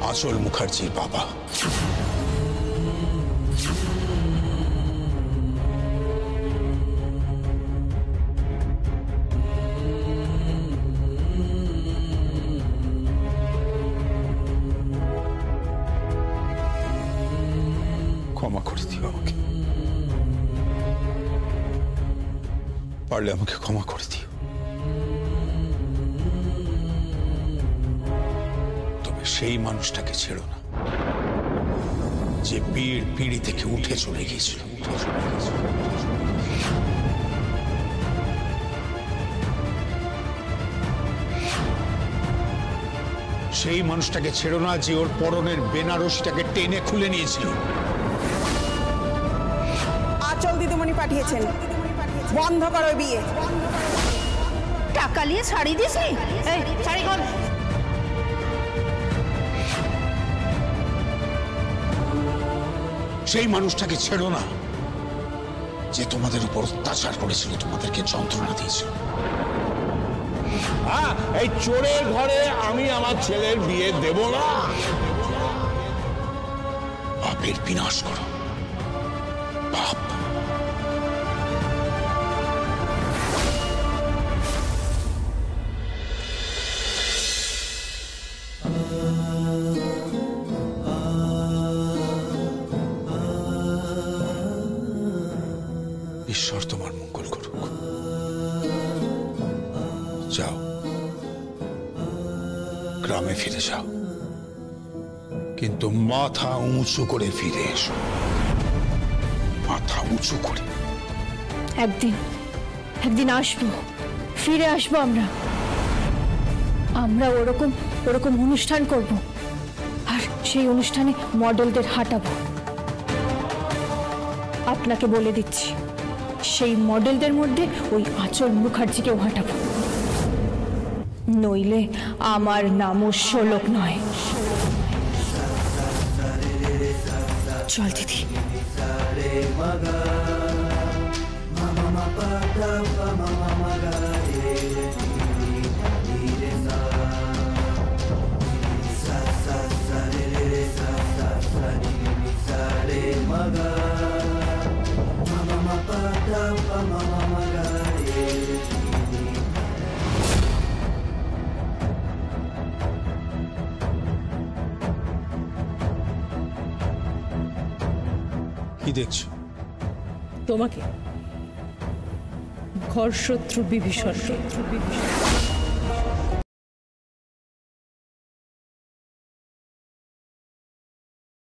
আঁচল মুখার্জির বাবা। ক্ষমা করে দিও আমাকে, পারলে আমাকে ক্ষমা করে দিও। তবে সেই মানুষটাকে ছেড়ো না যে বীর পিঁড়ি থেকে উঠে চলে গিয়েছিল। সেই মানুষটাকে ছেড়ো না যে ওর পরনের বেনারসিটাকে টেনে খুলে নিয়েছিল। আঁচল দিদিমণি পাঠিয়েছেন, বন্ধ করো বিয়ে। টাকা নিয়ে শাড়ি দিসনি? এই শাড়ি কর। সেই মানুষটাকে ছেড়ো না যে তোমাদের উপর অত্যাচার করেছিল, তোমাদেরকে যন্ত্রণা দিয়েছিল। হ্যাঁ, এই চোরের ঘরে আমি আমার ছেলের বিয়ে দেব না। পাপের বিনাশ করো, পাপ। ঈশ্বর তোমার মঙ্গল করুক। যাও, গ্রামে ফিরে যাও, কিন্তু মাথা উঁচু করে ফিরে এসো, মাথা উঁচু করে। একদিন আসবো, ফিরে আসবো। আমরা ওরকম অনুষ্ঠান করব, আর সেই অনুষ্ঠানে মডেলদের হাঁটাবো। আপনাকে বলে দিচ্ছি, সেই মডেলদের মধ্যে ওই আঁচল মুখার্জিকেও হাঁটাবো, নইলে আমার নামও শোলক নয়। চল দিদি। কি দেখছো? তোমাকে, ঘর শত্রু বিভীষণ।